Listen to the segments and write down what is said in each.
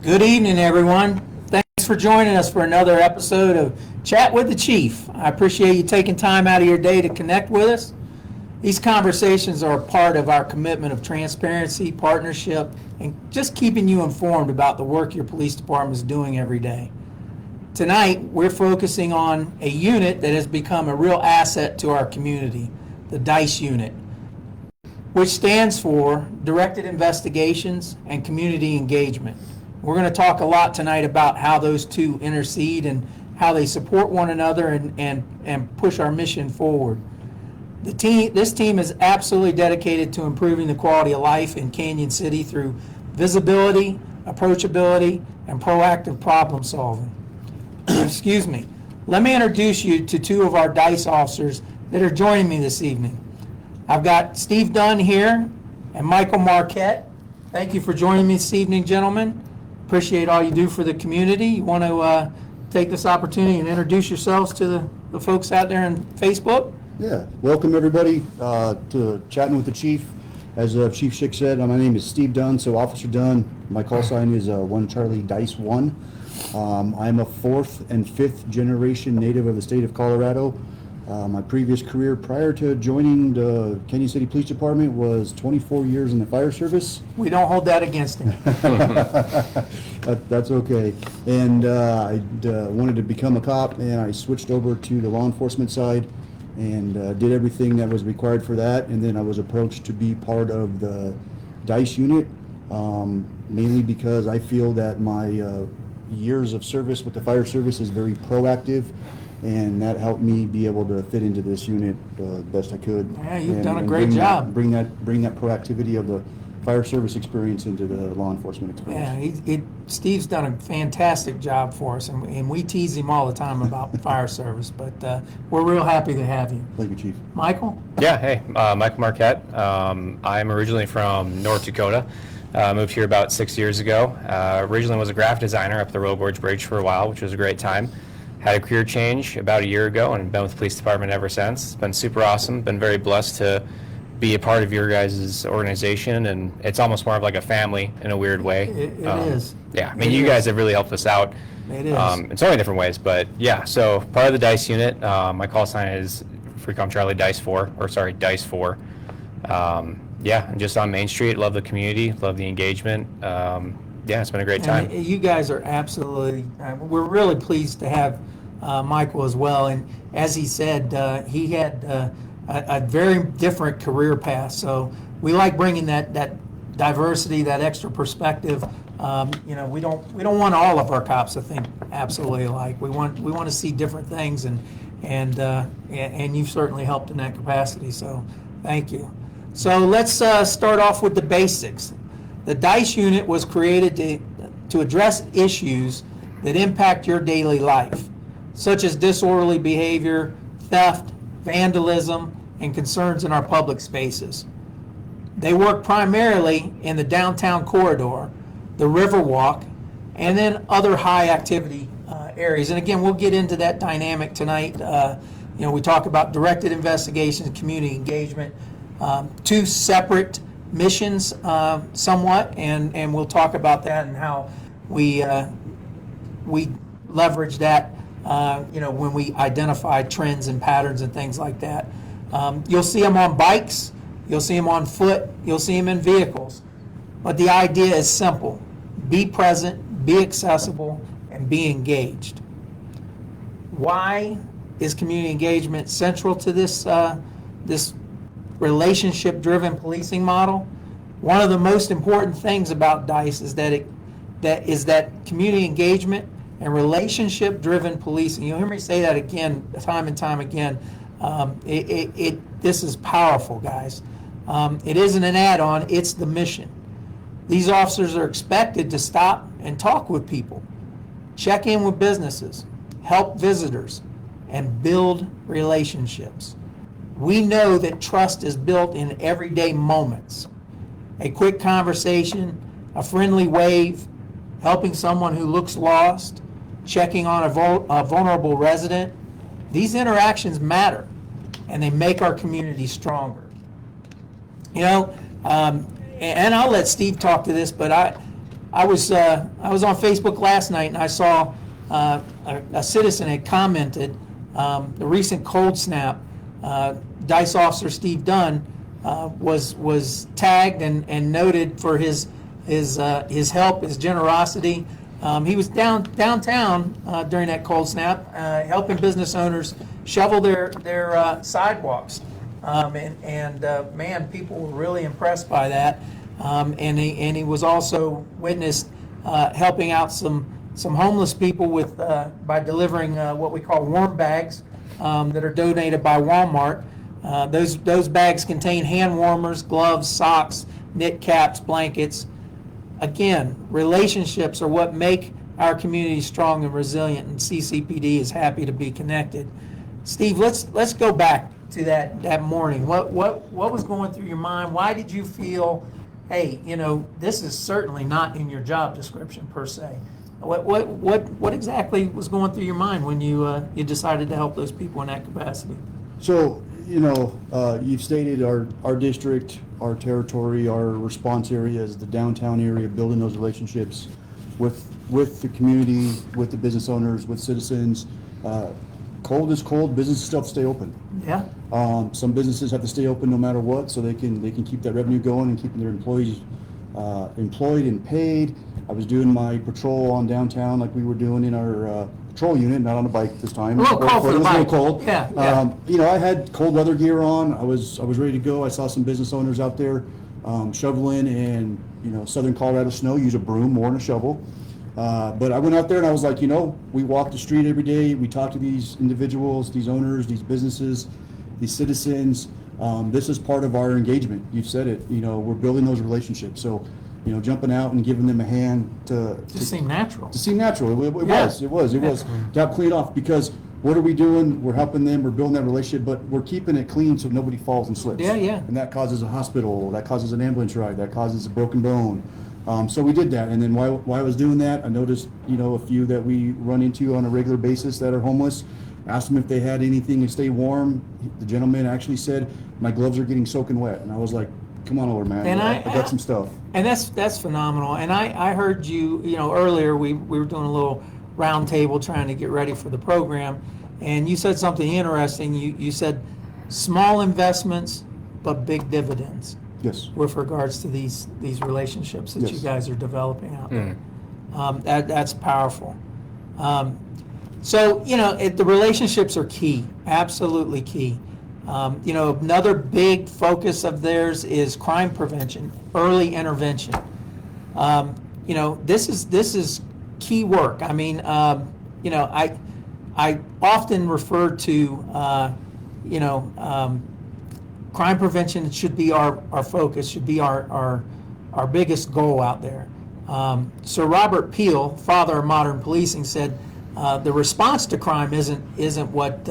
Good evening, everyone. Thanks for joining us for another episode of Chat with the Chief. I appreciate you taking time out of your day to connect with us. These conversations are a part of our commitment of transparency, partnership, and just keeping you informed about the work your police department is doing every day. Tonight, we're focusing on a unit that has become a real asset to our community, the DICE unit, which stands for Directed Investigations and Community Engagement. We're going to talk a lot tonight about how those two intercede and how they support one another and push our mission forward. This team is absolutely dedicated to improving the quality of life in Canyon City through visibility, approachability, and proactive problem solving. Excuse me. Let me introduce you to two of our DICE officers that are joining me this evening. I've got Steve Dunn here and Michael Marquette. Thank you for joining me this evening, gentlemen. Appreciate all you do for the community. You want to take this opportunity and introduce yourselves to the folks out there on Facebook? Yeah, welcome everybody to Chatting with the Chief. As Chief Schick said, my name is Steve Dunn, so Officer Dunn. My call sign is 1 Charlie Dice 1. I'm a 4th and 5th generation native of the state of Colorado. My previous career prior to joining the Canyon City Police Department was 24 years in the fire service. We don't hold that against him. That's okay. And I wanted to become a cop, and I switched over to the law enforcement side and did everything that was required for that. And then I was approached to be part of the DICE unit, mainly because I feel that my years of service with the fire service is very proactive, and that helped me be able to fit into this unit best I could. Yeah, you've done a great job. Bring that proactivity of the fire service experience into the law enforcement experience. Yeah, Steve's done a fantastic job for us, and we tease him all the time about fire service, but we're real happy to have you. Thank you, Chief. Michael? Yeah, hey, Michael Marquette. I'm originally from North Dakota. Moved here about 6 years ago. Originally was a graphic designer up the Royal Gorge Bridge for a while, which was a great time. Had a career change about a year ago and been with the police department ever since. It's been super awesome. Been very blessed to be a part of your guys' organization, and it's almost more of like a family in a weird way. It is. Yeah, I mean, you guys have really helped us out. It is. In so many different ways, but yeah, so part of the DICE unit, my call sign is Freecom Charlie Dice 4, or sorry, Dice 4. Yeah, I'm just on Main Street, love the community, love the engagement. Yeah, it's been a great time. And you guys are absolutely, we're really pleased to have Michael as well. And as he said, he had a very different career path. So we like bringing that diversity, that extra perspective. You know, we don't want all of our cops to think absolutely alike. We want to see different things, and you've certainly helped in that capacity. So thank you. So let's start off with the basics. The DICE unit was created to address issues that impact your daily life, such as disorderly behavior, theft, vandalism, and concerns in our public spaces. They work primarily in the downtown corridor, the Riverwalk, and then other high activity areas. And again, we'll get into that dynamic tonight. You know, we talk about directed investigations, community engagement, two separate missions somewhat, and we'll talk about that and how we leverage that you know, when we identify trends and patterns and things like that. You'll see them on bikes, you'll see them on foot, you'll see them in vehicles, but the idea is simple: be present, be accessible, and be engaged. Why is community engagement central to this this relationship-driven policing model? One of the most important things about DICE is that community engagement and relationship-driven policing. You'll hear me say that again, time and time again. This is powerful, guys. It isn't an add-on; it's the mission. These officers are expected to stop and talk with people, check in with businesses, help visitors, and build relationships. We know that trust is built in everyday moments. A quick conversation, a friendly wave, helping someone who looks lost, checking on a vulnerable resident. These interactions matter, and they make our community stronger. You know, and I'll let Steve talk to this, but I was on Facebook last night and I saw a citizen had commented the recent cold snap. Dice Officer Steve Dunn was tagged and noted for his help, his generosity. He was downtown during that cold snap, helping business owners shovel their sidewalks. Man, people were really impressed by that. And he was also witnessed helping out some homeless people with by delivering what we call warm bags that are donated by Walmart. Those bags contain hand warmers, gloves, socks, knit caps, blankets. Again, relationships are what make our community strong and resilient, and CCPD is happy to be connected. Steve, let's go back to that morning. What was going through your mind? Why did you feel, hey, this is certainly not in your job description per se? What exactly was going through your mind when you decided to help those people in that capacity? So, you've stated our district, our territory, our response area is the downtown area, building those relationships with the community, with the business owners, with citizens. Cold is cold, businesses still have to stay open. Yeah. Some businesses have to stay open no matter what, so they can keep that revenue going and keeping their employees employed and paid. I was doing my patrol on downtown like we were doing in our patrol unit, not on a bike this time. A little cold for the bike. It was a little cold. Yeah. I had cold weather gear on. I was ready to go. I saw some business owners out there shoveling in southern Colorado snow, use a broom more than a shovel. But I went out there and I was like, we walk the street every day. We talk to these individuals, these owners, these businesses, these citizens. This is part of our engagement. You've said it. We're building those relationships. So, jumping out and giving them a hand to seem natural. To seem natural. It Yeah. was to have clean off, because what are we doing? We're helping them. We're building that relationship, but we're keeping it clean so nobody falls and slips. Yeah. And that causes a hospital. That causes an ambulance ride. That causes a broken bone. So we did that, and then while I was doing that, I noticed, a few that we run into on a regular basis that are homeless. Asked them if they had anything to stay warm. The gentleman actually said, "My gloves are getting soaking wet," and I was like, "Come on over, man. And I got some stuff." And that's phenomenal. And I heard you, earlier we were doing a little round table trying to get ready for the program, and you said something interesting. You said small investments but big dividends. Yes. With regards to these relationships that Yes. you guys are developing out there. That's powerful. The relationships are key, absolutely key. Another big focus of theirs is crime prevention, early intervention. This is key work. I mean, I often refer to, crime prevention should be our focus, should be our biggest goal out there. Sir Robert Peel, father of modern policing, said the response to crime isn't what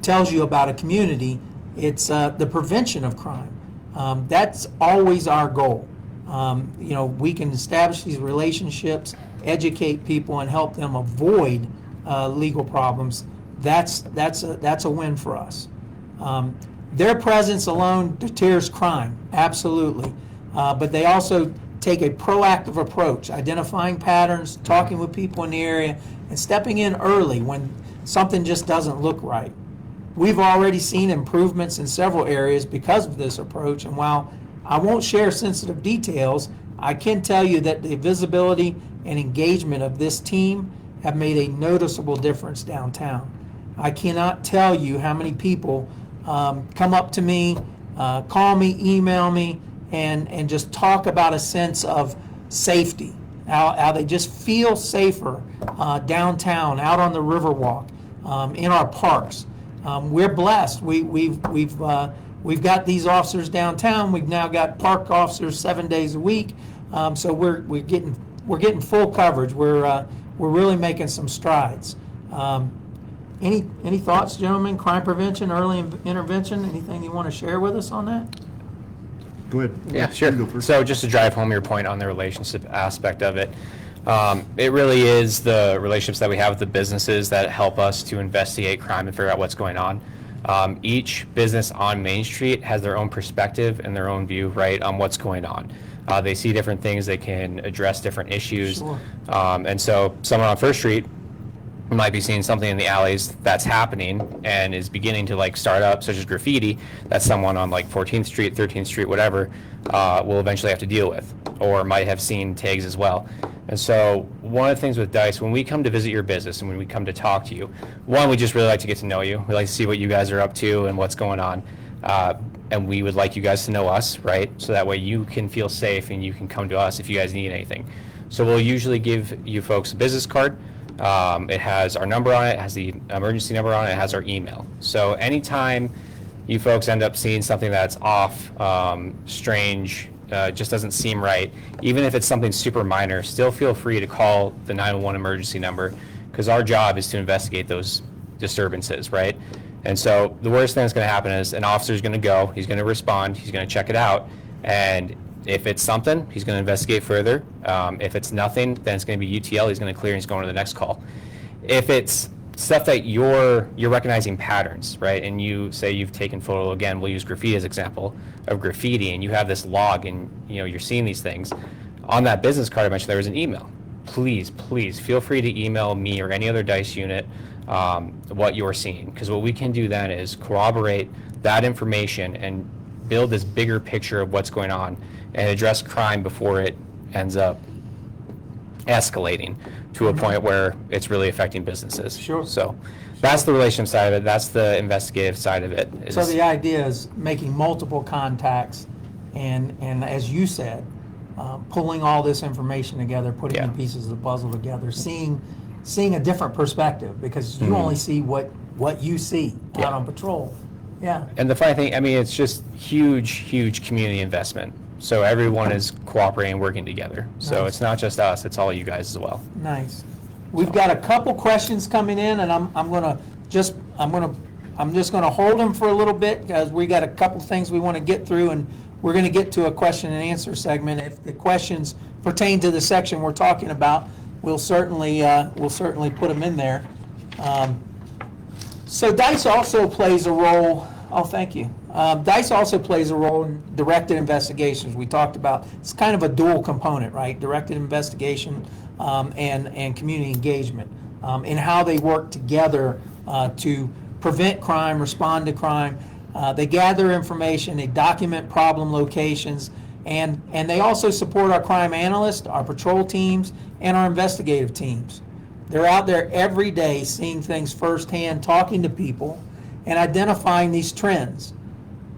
tells you about a community. It's the prevention of crime. That's always our goal. We can establish these relationships, educate people, and help them avoid legal problems. That's a win for us. Their presence alone deters crime, absolutely. But they also take a proactive approach, identifying patterns, talking with people in the area, and stepping in early when something just doesn't look right. We've already seen improvements in several areas because of this approach, and while I won't share sensitive details, I can tell you that the visibility and engagement of this team have made a noticeable difference downtown. I cannot tell you how many people come up to me, call me, email me, and just talk about a sense of safety, how they just feel safer downtown, out on the Riverwalk, in our parks. We're blessed. We've got these officers downtown. We've now got park officers 7 days a week. So we're getting full coverage. We're really making some strides. Any thoughts, gentlemen? Crime prevention, early intervention. Anything you want to share with us on that? Go ahead. Yeah, You sure. go first. So just to drive home your point on the relationship aspect of it, it really is the relationships that we have with the businesses that help us to investigate crime and figure out what's going on. Each business on Main Street has their own perspective and their own view, right, on what's going on. They see different things, they can address different issues. Sure. And so someone on First Street might be seeing something in the alleys that's happening and is beginning to like start up, such as graffiti, that someone on like 14th Street, 13th Street, whatever, will eventually have to deal with, or might have seen tags as well. And so one of the things with Dice, when we come to visit your business and when we come to talk to you, one, we just really like to get to know you. We like to see what you guys are up to and what's going on. And we would like you guys to know us, right? So that way you can feel safe and you can come to us if you guys need anything. So we'll usually give you folks a business card. It has our number on it, it has the emergency number on it, it has our email. So anytime you folks end up seeing something that's off, strange, just doesn't seem right, even if it's something super minor, still feel free to call the 911 emergency number, because our job is to investigate those disturbances, right? And so the worst thing that's going to happen is an officer is going to go, he's going to respond, he's going to check it out, and if it's something, he's going to investigate further. If it's nothing, then it's going to be UTL. He's going to clear and he's going to the next call. If it's stuff that you're recognizing patterns, right? And you say you've taken photo, again, we'll use graffiti as example of graffiti, and you have this log and you're seeing these things. On that business card I mentioned, there was an email. Please feel free to email me or any other Dice unit what you're seeing, because what we can do then is corroborate that information and build this bigger picture of what's going on and address crime before it ends up escalating to a point where it's really affecting businesses. Sure. So that's the relationship side of it. That's the investigative side of it. So the idea is making multiple contacts and as you said, pulling all this information together, putting the pieces of the puzzle together, seeing a different perspective, because you only see what you see out on patrol. Yeah. And the funny thing, I mean, it's just huge community investment. So everyone is cooperating, working together. So Nice. it's not just us, it's all you guys as well. Nice. We've got a couple questions coming in, and I'm just gonna hold them for a little bit, because we got a couple things we want to get through, and we're going to get to a question and answer segment. If the questions pertain to the section we're talking about, we'll certainly put them in there. So Dice also plays a role. Oh, thank you. Dice also plays a role in directed investigations. We talked about it's kind of a dual component, right? Directed investigation and community engagement, and how they work together to prevent crime, respond to crime. They gather information, they document problem locations, and they also support our crime analysts, our patrol teams, and our investigative teams. They're out there every day seeing things firsthand, talking to people, and identifying these trends.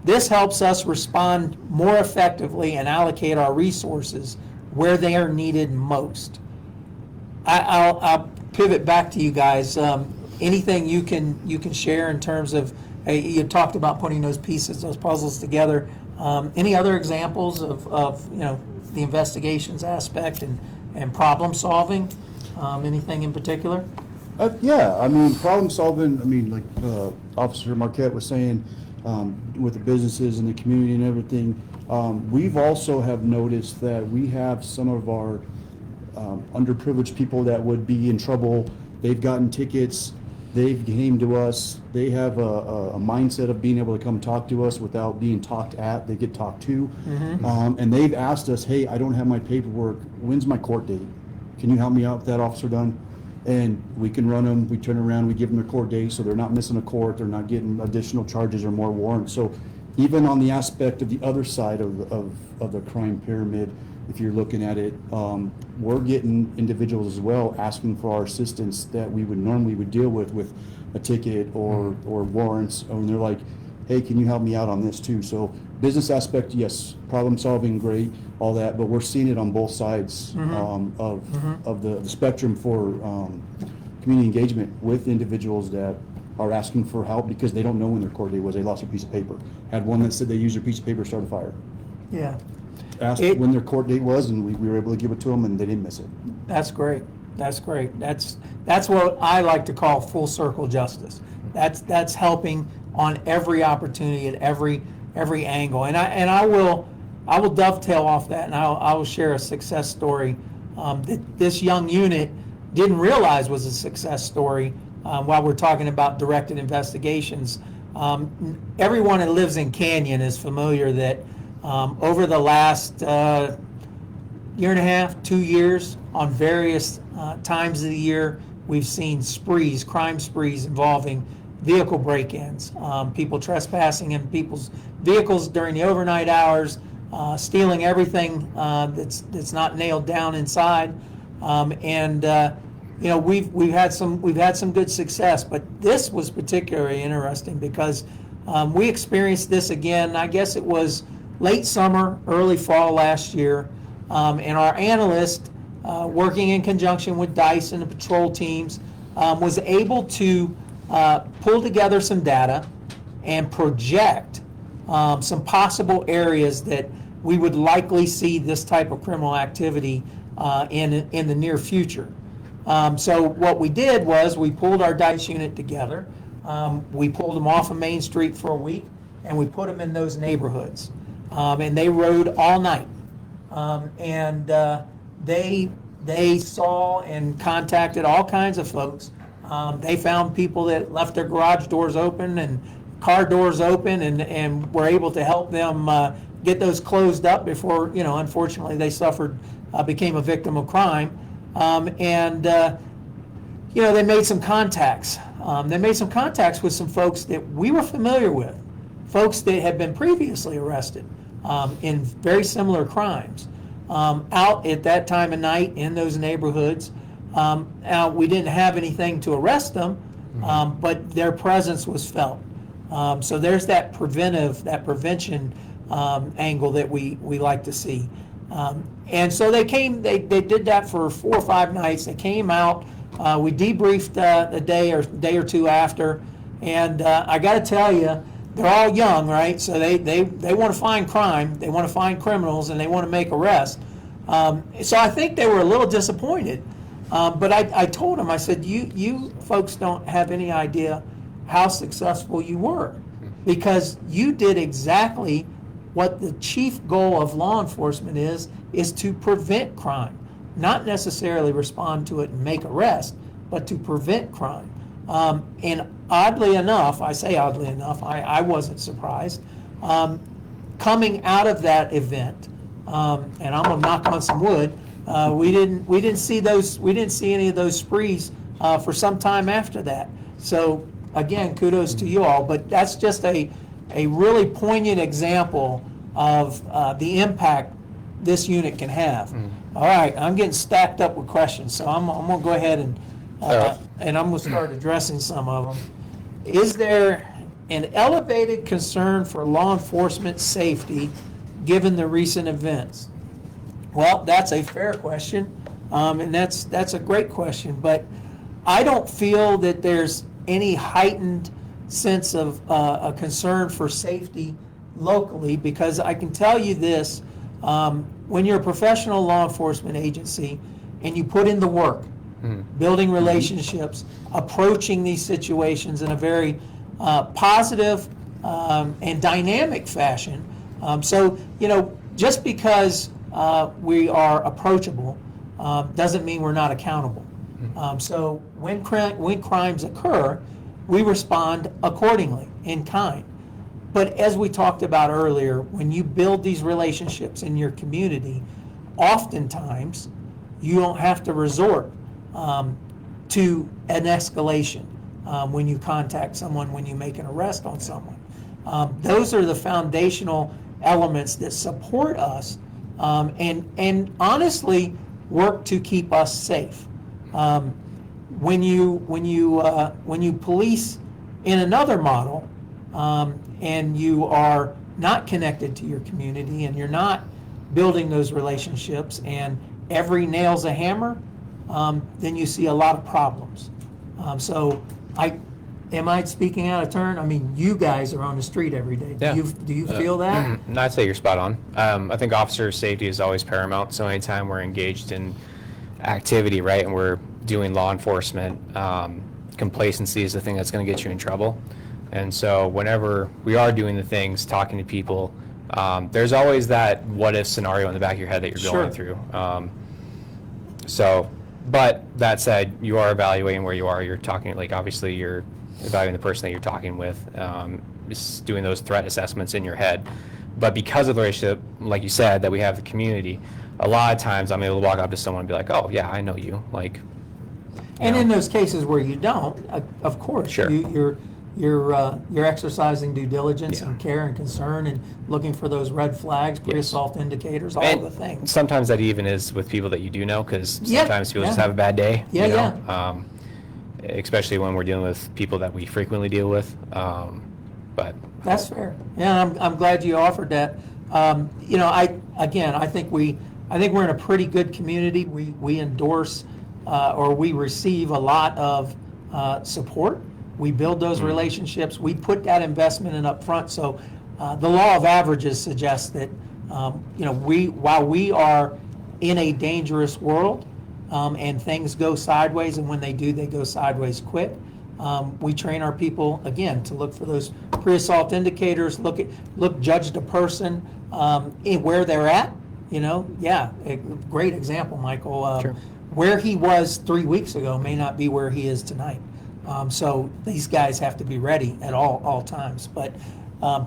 This helps us respond more effectively and allocate our resources where they are needed most. I'll pivot back to you guys. Anything you can share in terms of, you talked about putting those pieces, those puzzles together. Any other examples of the investigations aspect and problem solving? Anything in particular? Yeah, I mean, problem solving, I mean, like Officer Marquette was saying, with the businesses and the community and everything, we've also have noticed that we have some of our underprivileged people that would be in trouble. They've gotten tickets, they've came to us, they have a mindset of being able to come talk to us without being talked at, they get talked to. And they've asked us, hey, I don't have my paperwork, when's my court date? Can you help me out with that, Officer Dunn? And we can run them, we turn around, we give them their court date, so they're not missing a court, they're not getting additional charges or more warrants. So even on the aspect of the other side of the crime pyramid, if you're looking at it, we're getting individuals as well asking for our assistance that we would normally deal with a ticket or warrants, and they're like, hey, can you help me out on this too? So business aspect, yes, problem solving, great, all that, but we're seeing it on both sides of the spectrum for community engagement with individuals that are asking for help because they don't know when their court date was. They lost a piece of paper. Had one that said they used their piece of paper to start a fire. Yeah. Asked when their court date was, and we were able to give it to them, and they didn't miss it. That's great. That's great. That's what I like to call full circle justice. That's helping on every opportunity at every angle. And I will dovetail off that, and I will share a success story that this young unit didn't realize was a success story while we're talking about directed investigations. Everyone that lives in Canyon is familiar that over the last year and a half, 2 years, on various times of the year, we've seen sprees, crime sprees involving vehicle break-ins, people trespassing in people's vehicles during the overnight hours, stealing everything that's not nailed down inside, you know, we've had some good success, but this was particularly interesting because we experienced this again. I guess it was late summer, early fall last year, and our analyst, working in conjunction with DICE and the patrol teams, was able to pull together some data and project some possible areas that we would likely see this type of criminal activity in the near future. So what we did was we pulled our DICE unit together. We pulled them off of Main Street for a week, and we put them in those neighborhoods. And they rode all night. They saw and contacted all kinds of folks. They found people that left their garage doors open and car doors open, and were able to help them get those closed up before, you know, unfortunately they became a victim of crime. You know, they made some contacts. They made some contacts with some folks that we were familiar with, folks that had been previously arrested in very similar crimes out at that time of night in those neighborhoods. Now, we didn't have anything to arrest them, but their presence was felt. So there's that prevention angle that we like to see. And so they did that for 4 or 5 nights. They came out. We debriefed a day or two after, and I got to tell you, they're all young, right? So they want to find crime, they want to find criminals, and they want to make arrests. So I think they were a little disappointed. But I told them, I said, you folks don't have any idea how successful you were, because you did exactly what the chief goal of law enforcement is to prevent crime, not necessarily respond to it and make arrests, but to prevent crime. And oddly enough, I wasn't surprised. Coming out of that event, and I'm gonna knock on some wood, we didn't see any of those sprees for some time after that. So again, kudos to you all, but that's just a really poignant example of the impact this unit can have. All right, I'm getting stacked up with questions, so I'm going to go ahead and I'm going to start addressing some of them. Is there an elevated concern for law enforcement safety given the recent events? Well, that's a fair question, and that's a great question, but I don't feel that there's any heightened sense of a concern for safety locally, because I can tell you this, when you're a professional law enforcement agency and you put in the work, building relationships, approaching these situations in a very positive and dynamic fashion. So, you know, just because we are approachable doesn't mean we're not accountable. So when crimes occur, we respond accordingly in kind. But as we talked about earlier, when you build these relationships in your community, oftentimes you don't have to resort to an escalation when you contact someone, when you make an arrest on someone. Those are the foundational elements that support us and honestly work to keep us safe. When you police in another model, and you are not connected to your community, and you're not building those relationships, and every nail's a hammer, then you see a lot of problems. So am I speaking out of turn? I mean, you guys are on the street every day. Yeah. Do you feel that? I'd say you're spot on. I think officer safety is always paramount. So anytime we're engaged in activity, right, and we're doing law enforcement, complacency is the thing that's going to get you in trouble. And so whenever we are doing the things, talking to people, there's always that what if scenario in the back of your head that you're going through. But that said, you are evaluating where you are. You're talking, like, obviously you're evaluating the person that you're talking with, just doing those threat assessments in your head. But because of the relationship, like you said, that we have the community, a lot of times I'm able to walk up to someone and be like, oh, yeah, I know you. Like, And know. in those cases where you don't, of course, Sure. you're exercising due diligence Yeah. and care and concern and looking for those red flags, pre-assault indicators, all And the things. sometimes that even is with people that you do know, because Yeah, sometimes people just yeah. have a bad day. Yeah, you know? Especially when we're dealing with people that we frequently deal with. But That's fair. Yeah, I'm glad you offered that. You know, I think we're in a pretty good community. We endorse or we receive a lot of support. We build those relationships. We put that investment in up front. So the law of averages suggests that you know, while we are in a dangerous world and things go sideways, and when they do, they go sideways quick. We train our people again to look for those pre-assault indicators. Judge the person in where they're at. You know, yeah, a great example, Michael. Sure. Where he was 3 weeks ago may not be where he is tonight. So these guys have to be ready at all times. But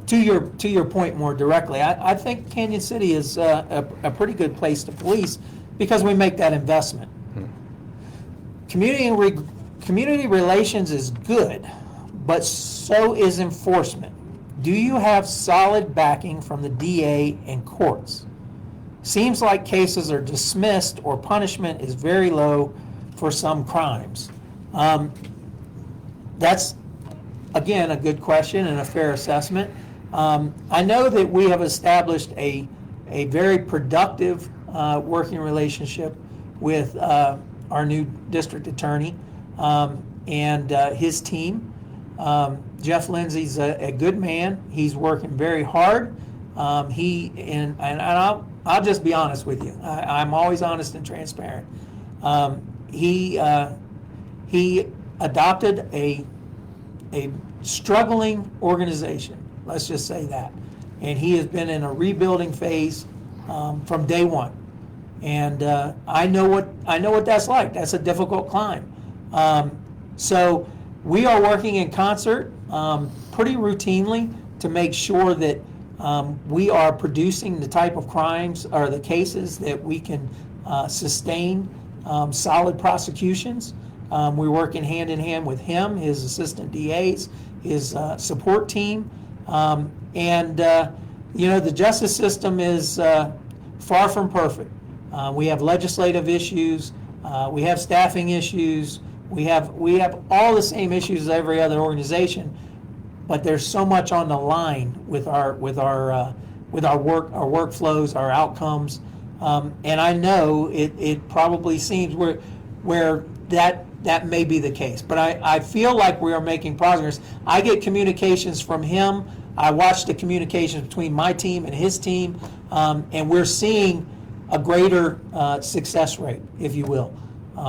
to your point more directly, I think Canyon City is a pretty good place to police because we make that investment. Community relations is good, but so is enforcement. Do you have solid backing from the DA and courts? Seems like cases are dismissed or punishment is very low for some crimes. That's, again, a good question and a fair assessment. I know that we have established a very productive working relationship with our new district attorney and his team. Jeff Lindsay's a good man. He's working very hard. I'll just be honest with you. I'm always honest and transparent. He adopted a struggling organization. Let's just say that, and he has been in a rebuilding phase from day one. And I know what that's like. That's a difficult climb. So we are working in concert pretty routinely to make sure that we are producing the type of crimes or the cases that we can sustain solid prosecutions. We're working hand in hand with him, his assistant DAs, his support team, and you know, the justice system is far from perfect. We have legislative issues, we have staffing issues, we have all the same issues as every other organization, but there's so much on the line with our workflows, our outcomes, and I know it probably seems where that may be the case, but I feel like we are making progress. I get communications from him. I watch the communications between my team and his team, and we're seeing a greater success rate, if you will.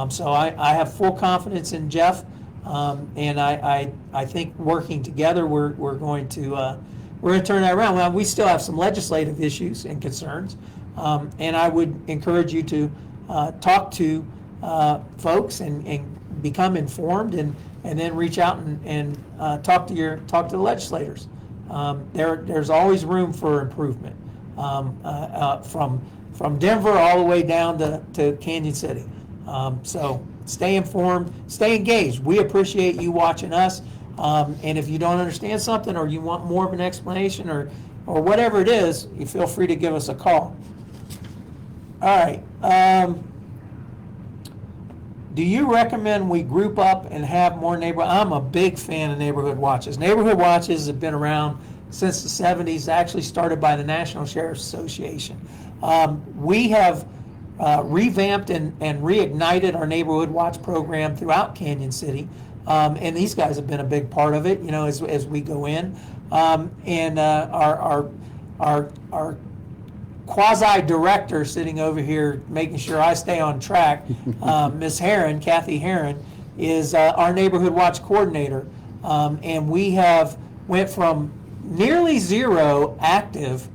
So I have full confidence in Jeff, and I think working together we're going to turn that around. Well, we still have some legislative issues and concerns, and I would encourage you to talk to folks and become informed, and then reach out and talk to the legislators. There's always room for improvement, from Denver all the way down to Canyon City. So stay informed, stay engaged. We appreciate you watching us. And if you don't understand something, or you want more of an explanation, or whatever it is, you feel free to give us a call. All right. Do you recommend we group up and have more neighborhood? I'm a big fan of neighborhood watches. Neighborhood watches have been around since the 70s, actually started by the National Sheriff's Association. We have revamped and reignited our neighborhood watch program throughout Canyon City, and these guys have been a big part of it, you know, as we go in. And our quasi-director sitting over here making sure I stay on track, Ms. Herron, Kathy Herron, is our neighborhood watch coordinator. And we have went from nearly zero active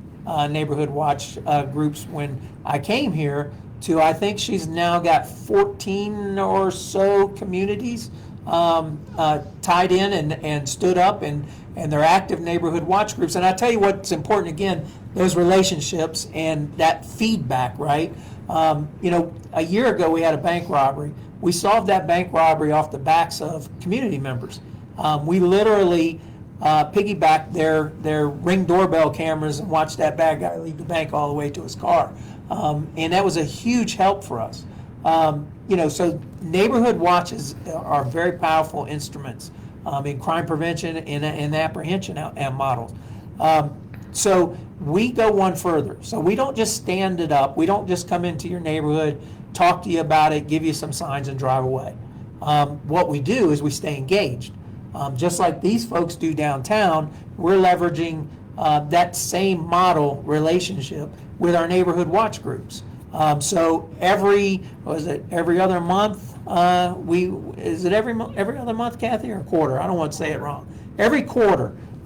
neighborhood watch groups when I came here to, I think she's now got 14 or so communities tied in and stood up, and they're active neighborhood watch groups. And I tell you what's important again, those relationships and that feedback, right? A year ago we had a bank robbery. We solved that bank robbery off the backs of community members. We literally piggybacked their Ring doorbell cameras and watched that bad guy leave the bank all the way to his car. And that was a huge help for us. So neighborhood watches are very powerful instruments in crime prevention and apprehension models. So we go one further. So we don't just stand it up. We don't just come into your neighborhood, talk to you about it, give you some signs, and drive away. What we do is we stay engaged. Just like these folks do downtown, we're leveraging that same model relationship with our neighborhood watch groups. So every other month? Is it every other month, Kathy, or a quarter? I don't want to say it wrong. Every quarter, we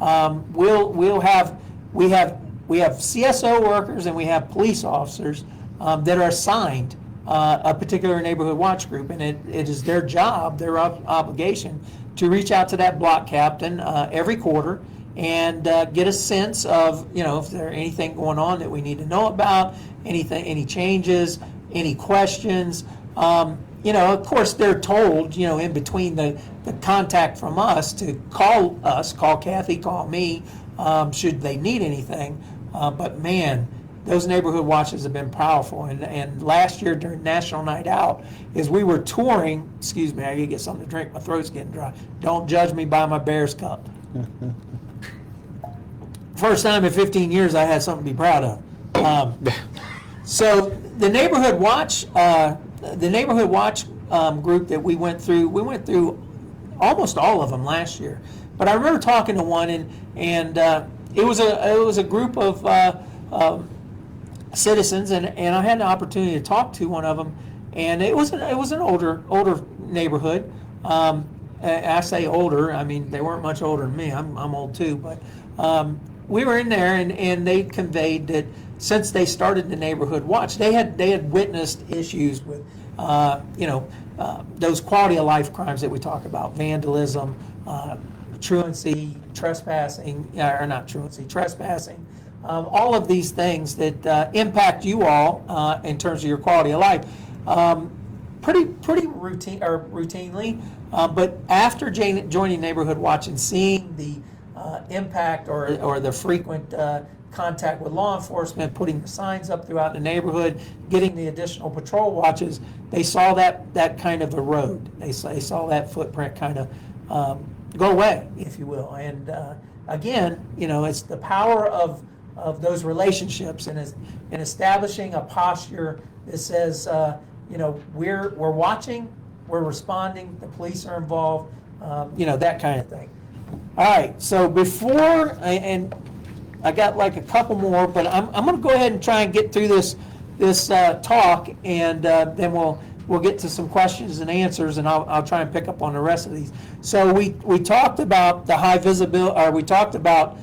have CSO workers and we have police officers that are assigned a particular neighborhood watch group, and it is their job, their obligation, to reach out to that block captain every quarter and get a sense of, if there's anything going on that we need to know about, any changes, any questions. Of course, they're told, in between the contact from us to call us, call Kathy, call me, should they need anything. But man, those neighborhood watches have been powerful. And last year during National Night Out, as we were touring, excuse me, I gotta get something to drink, my throat's getting dry. Don't judge me by my Bears cup. First time in 15 years I had something to be proud of. So the neighborhood watch group that we went through almost all of them last year. But I remember talking to one, and it was a group of citizens, and I had the opportunity to talk to one of them, and it was an older neighborhood. I say older, I mean they weren't much older than me. I'm old too, but we were in there, and they conveyed that since they started the neighborhood watch, they had witnessed issues with those quality of life crimes that we talk about: vandalism, truancy, trespassing, or not truancy, trespassing. All of these things that impact you all in terms of your quality of life, pretty routinely. But after joining Neighborhood Watch and seeing the impact or the frequent contact with law enforcement, putting the signs up throughout the neighborhood, getting the additional patrol watches, they saw that kind of erode. They saw that footprint kind of go away, if you will. And again, it's the power of those relationships and establishing a posture that says, we're watching, we're responding, the police are involved, that kind of thing. All right, so before, and I got like a couple more, but I'm going to go ahead and try and get through this talk, and then we'll get to some questions and answers, and I'll try and pick up on the rest of these. So we talked about the high visibility, or we talked about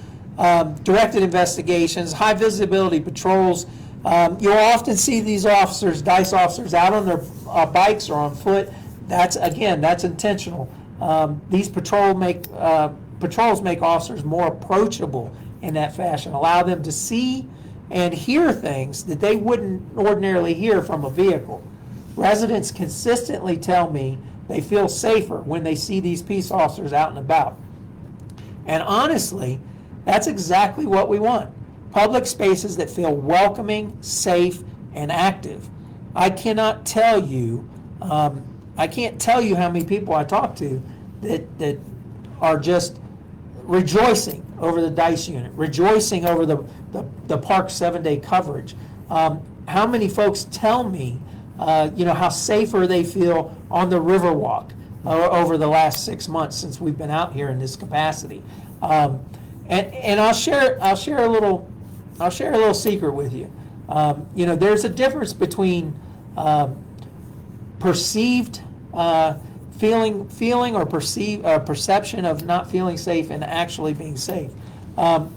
directed investigations, high visibility patrols. You'll often see these officers, DICE officers, out on their bikes or on foot. That's intentional. These patrols make officers more approachable in that fashion, allow them to see and hear things that they wouldn't ordinarily hear from a vehicle. Residents consistently tell me they feel safer when they see these peace officers out and about. And honestly, that's exactly what we want. Public spaces that feel welcoming, safe, and active. I can't tell you how many people I talk to that are just rejoicing over the DICE unit, rejoicing over the park 7-day coverage. How many folks tell me, how safer they feel on the Riverwalk over the last 6 months since we've been out here in this capacity. And I'll share a little secret with you. There's a difference between perceived feeling or perception of not feeling safe and actually being safe. Over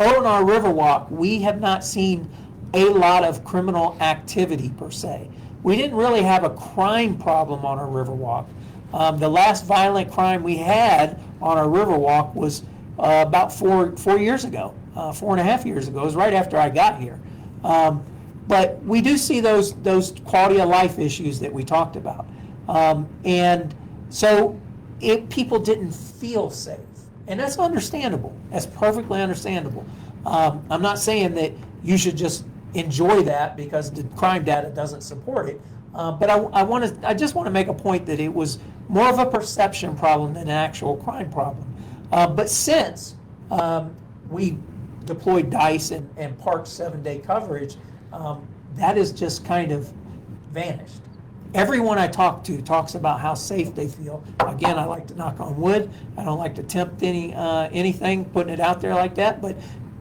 on our Riverwalk, we have not seen a lot of criminal activity per se. We didn't really have a crime problem on our Riverwalk. The last violent crime we had on our Riverwalk was about 4 years ago, 4.5 years ago. It was right after I got here. But we do see those quality of life issues that we talked about. And so people didn't feel safe. And that's understandable. That's perfectly understandable. I'm not saying that you should just enjoy that because the crime data doesn't support it. But I just want to make a point that it was more of a perception problem than an actual crime problem. But since we deployed DICE and Parks 7-day coverage, that has just kind of vanished. Everyone I talk to talks about how safe they feel. Again, I like to knock on wood. I don't like to tempt anything, putting it out there like that. But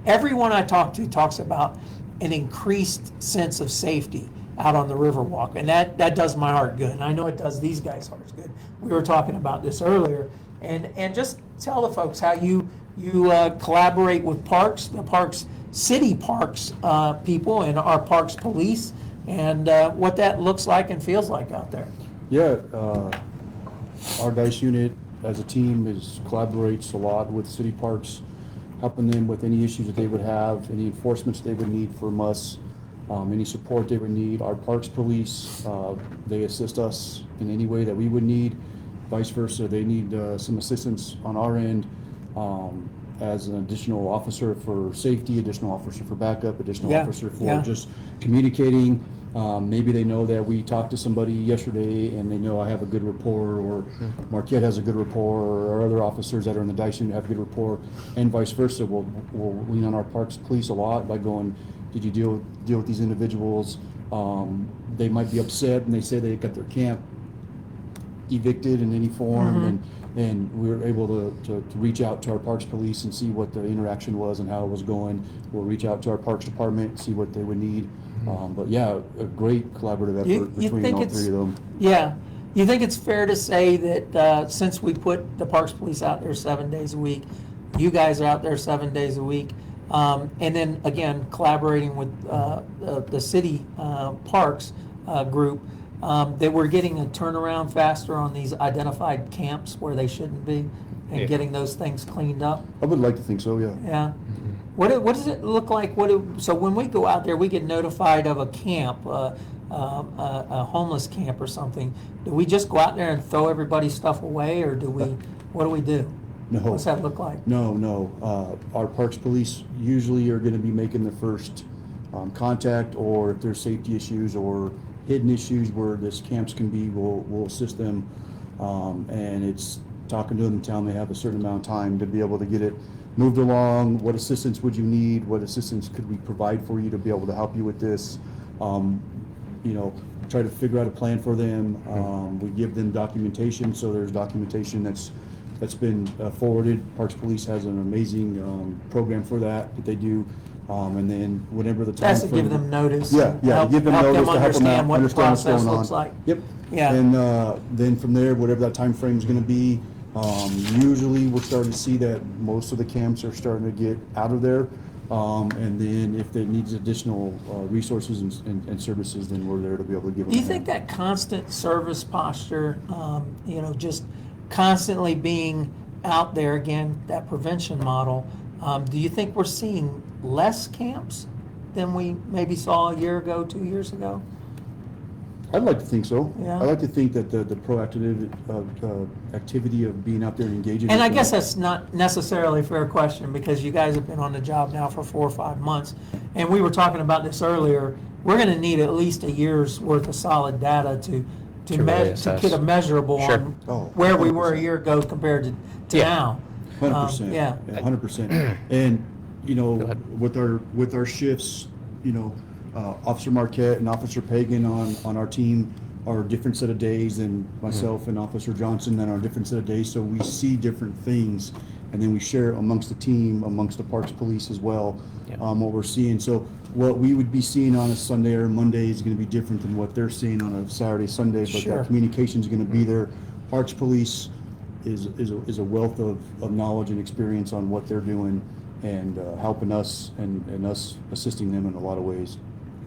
everyone I talk to talks about an increased sense of safety out on the Riverwalk, and that does my heart good. And I know it does these guys' hearts good. We were talking about this earlier, and just tell the folks how you collaborate with Parks, the Parks City Parks people, and our Parks Police, and what that looks like and feels like out there. Yeah, our DICE unit as a team collaborates a lot with city parks, helping them with any issues that they would have, any enforcements they would need from us, any support they would need. Our Parks Police, they assist us in any way that we would need. Vice versa, they need some assistance on our end as an additional officer for safety, additional officer for backup, additional officer for just communicating. Maybe they know that we talked to somebody yesterday and they know I have a good rapport, or Marquette has a good rapport, or other officers that are in the DICE unit have a good rapport, and vice versa. We'll lean on our Parks Police a lot by going, did you deal with these individuals? They might be upset and they say they got their camp evicted in any form, and we were able to reach out to our Parks Police and see what the interaction was and how it was going. We'll reach out to our Parks Department, see what they would need. But yeah, a great collaborative effort between all three of them. Yeah. You think it's fair to say that since we put the Parks Police out there 7 days a week, you guys are out there 7 days a week, and then again collaborating with the city parks group, that we're getting a turnaround faster on these identified camps where they shouldn't be, and getting those things cleaned up? I would like to think so, yeah. Yeah. What does it look like? So when we go out there, we get notified of a camp, a homeless camp or something. Do we just go out there and throw everybody's stuff away, or what do we do? No. What's that look like? No. Our Parks Police usually are going to be making the first contact, or if there's safety issues or hidden issues where this camps can be, we'll assist them. And it's talking to them and telling them they have a certain amount of time to be able to get it moved along. What assistance would you need? What assistance could we provide for you to be able to help you with this? Try to figure out a plan for them. We give them documentation, so there's documentation that's been forwarded. Parks Police has an amazing program for that they do. And then whenever the time That's to give them notice. Yeah, give them notice to help them out, understand what the understand what's process going on. looks like. Yep. Yeah. And then from there, whatever that time frame is going to be, usually we're starting to see that most of the camps are starting to get out of there. And then if there needs additional resources and services, then we're there to be able to give them. Do you think that constant service posture, just constantly being out there, again, that prevention model, do you think we're seeing less camps than we maybe saw a year ago, 2 years ago? I'd like to think so. Yeah. I like to think that the proactive activity of being out there and engaging. And I guess that's not necessarily a fair question, because you guys have been on the job now for 4 or 5 months. And we were talking about this earlier. We're going to need at least a year's worth of solid data to really assess. get a measurable Sure. on where we were a 100%. year ago compared to now. 100%. Yeah. 100%. And with our shifts, Officer Marquette and Officer Pagan on our team are a different set of days than myself and Officer Johnson on a different set of days. So we see different things, and then we share amongst the team, amongst the Parks Police as well, what we're seeing. So what we would be seeing on a Sunday or Monday is going to be different than what they're seeing on a Saturday, Sunday. But Sure. that communication is going to be there. Parks Police is a wealth of knowledge and experience on what they're doing, and helping us and us assisting them in a lot of ways.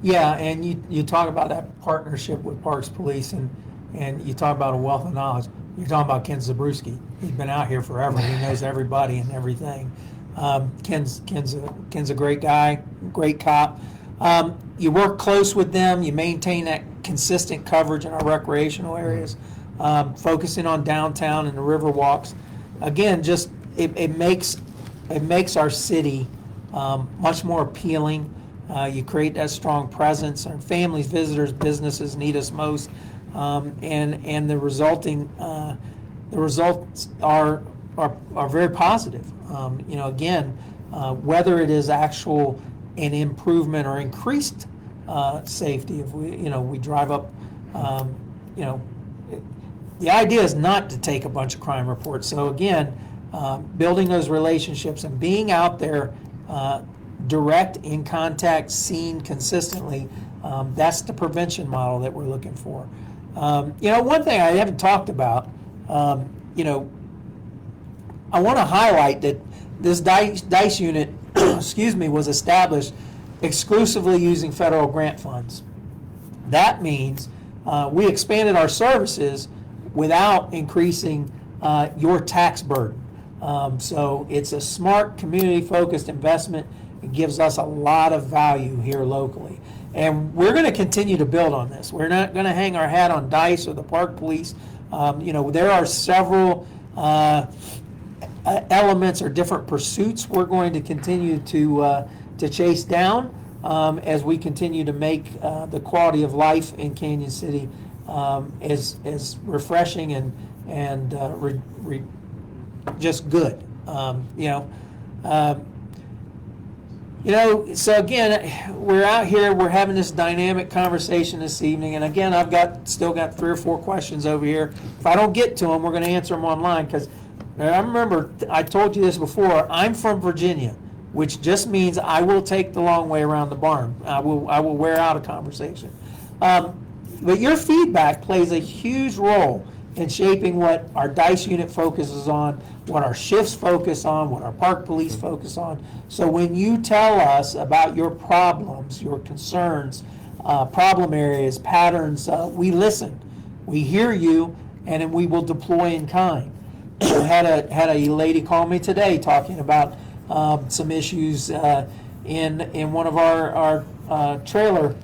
Yeah, and you talk about that partnership with Parks Police, and you talk about a wealth of knowledge. You're talking about Ken Zabruski. He's been out here forever. He knows everybody and everything. Ken's a great guy, great cop. You work close with them. You maintain that consistent coverage in our recreational areas, focusing on downtown and the river walks. Again, just it makes our city much more appealing. You create that strong presence. Our families, visitors, businesses need us most, and the results are very positive. Again, whether it is actual an improvement or increased safety, if we drive up, the idea is not to take a bunch of crime reports. So again, building those relationships and being out there, direct, in contact, seen consistently, that's the prevention model that we're looking for. One thing I haven't talked about, I want to highlight that this DICE unit, was established exclusively using federal grant funds. That means we expanded our services without increasing your tax burden. So it's a smart, community-focused investment. It gives us a lot of value here locally. And we're going to continue to build on this. We're not going to hang our hat on DICE or the Park Police. There are several elements or different pursuits we're going to continue to chase down as we continue to make the quality of life in Canyon City as refreshing and just good. So again, we're out here, we're having this dynamic conversation this evening, and again, still got 3 or 4 questions over here. If I don't get to them, we're going to answer them online, because I remember I told you this before. I'm from Virginia, which just means I will take the long way around the barn. I will wear out a conversation. But your feedback plays a huge role in shaping what our DICE unit focuses on, what our shifts focus on, what our Park Police focus on. So when you tell us about your problems, your concerns, problem areas, patterns, we listen. We hear you, and then we will deploy in kind. Had a lady call me today talking about some issues in one of our trailer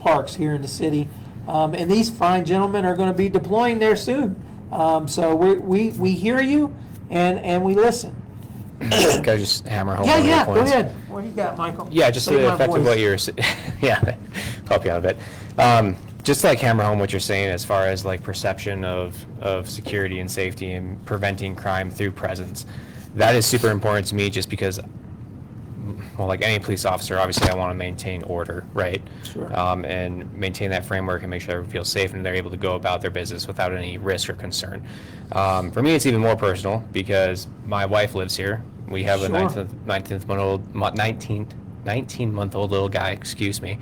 parks here in the city. And these fine gentlemen are going to be deploying there soon. So we hear you and we listen. Can I just hammer home on your Go points? ahead. What do you got, Michael? Yeah, just Save the my effect of voice. what you're yeah, help you out a bit. Just to hammer home what you're saying as far as perception of security and safety and preventing crime through presence. That is super important to me, just because, well, like any police officer, obviously I want to maintain order, right? Sure. And maintain that framework and make sure everyone feels safe and they're able to go about their business without any risk or concern. For me, it's even more personal because my wife lives here. We have a Sure. 19-month-old little guy, excuse me.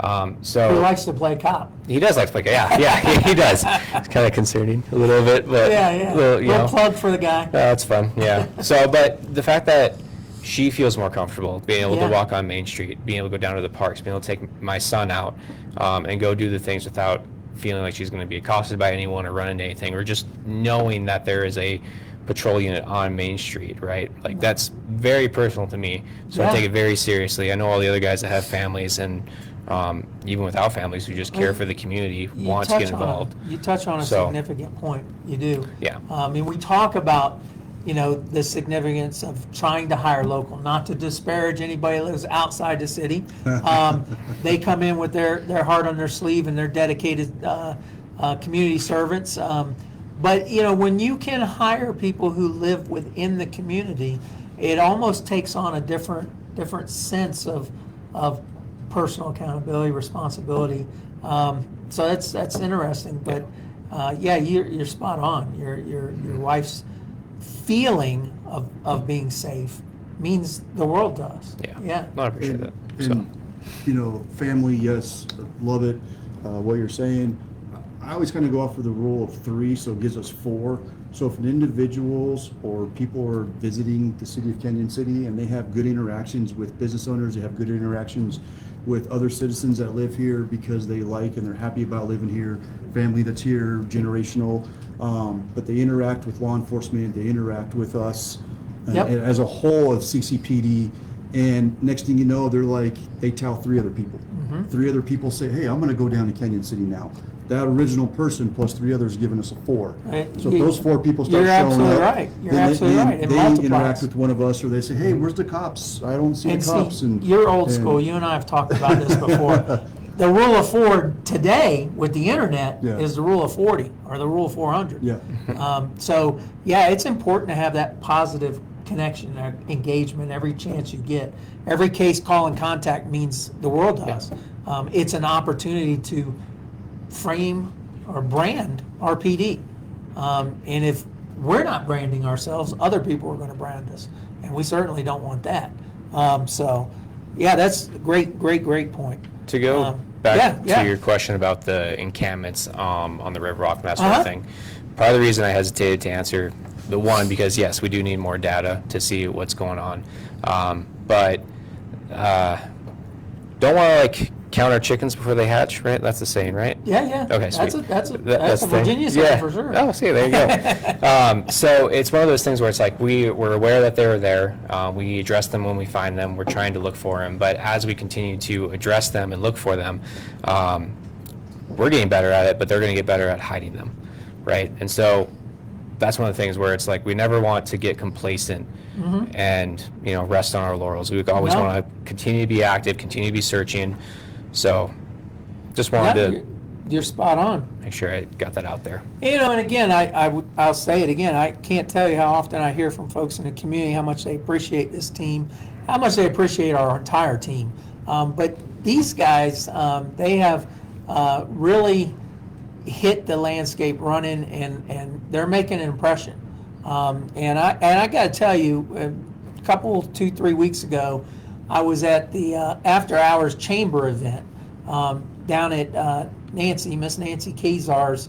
He So likes to play cop. he does like to play. Yeah, he does. It's kind of concerning a little bit, but Yeah. little, Plug for the guy. that's fun. Yeah. So, but the fact that she feels more comfortable being able Yeah. to walk on Main Street, being able to go down to the parks, being able to take my son out, and go do the things without feeling like she's going to be accosted by anyone or run into anything, or just knowing that there is a patrol unit on Main Street, right? Like, that's very personal to me. So Yeah. I take it very seriously. I know all the other guys that have families and even without families who just care for the community, You want to get touch on involved. You touch on a So- significant point. You do. Yeah. And we talk about, the significance of trying to hire local, not to disparage anybody that lives outside the city. They come in with their heart on their sleeve and they're dedicated community servants. But, when you can hire people who live within the community, it almost takes on a different sense of personal accountability, responsibility. So that's interesting. But yeah, you're spot on. Your wife's feeling of being safe means the world to us. Yeah. I appreciate that. And, family, yes, love it, what you're saying. I always kind of go off of the rule of 3, so it gives us 4. So if an individuals or people are visiting the city of Canyon City and they have good interactions with business owners, they have good interactions with other citizens that live here because they like and they're happy about living here, family that's here, generational. But they interact with law enforcement, they interact with us Yep. as a whole of CCPD. And next thing you know, they tell 3 other people. 3 other people say, hey, I'm gonna go down to Canyon City now. That original person plus 3 others giving us a 4. Right. So if those 4 people start You're showing absolutely up, right. You're then absolutely right. It they multiplies. interact with one of us, or they say, hey, where's the cops? I don't see And the cops. see, you're old school. You and I have talked about this before. The rule of 4 today with the internet Yeah. is the rule of 40 or the rule of 400. Yeah. So, yeah, it's important to have that positive connection, engagement every chance you get. Every case, call, and contact means the world to us. It's an opportunity to frame or brand RPD. And if we're not branding ourselves, other people are going to brand us. And we certainly don't want that. So, yeah, that's a great point. To go back to your question about the encampments on the River Rock and that sort of thing, part of the reason I hesitated to answer the one, because yes, we do need more data to see what's going on, but don't want to count our chickens before they hatch, right? That's the saying, right? Yeah. Okay, That's sweet. a That's the thing. Virginia saying for sure. Oh, see, there you go. So it's one of those things where it's like we're aware that they're there. We address them when we find them. We're trying to look for them. But as we continue to address them and look for them, we're getting better at it, but they're going to get better at hiding them, right? And so that's one of the things where it's like we never want to get complacent and rest on our laurels. We always No. want to continue to be active, continue to be searching. So just wanted to You're spot on. make sure I got that out there. And again, I'll say it again. I can't tell you how often I hear from folks in the community how much they appreciate this team, how much they appreciate our entire team. But these guys, they have really hit the landscape running, and they're making an impression. And I got to tell you, a couple, 2-3 weeks ago, I was at the after hours chamber event down at Miss Nancy Kezar's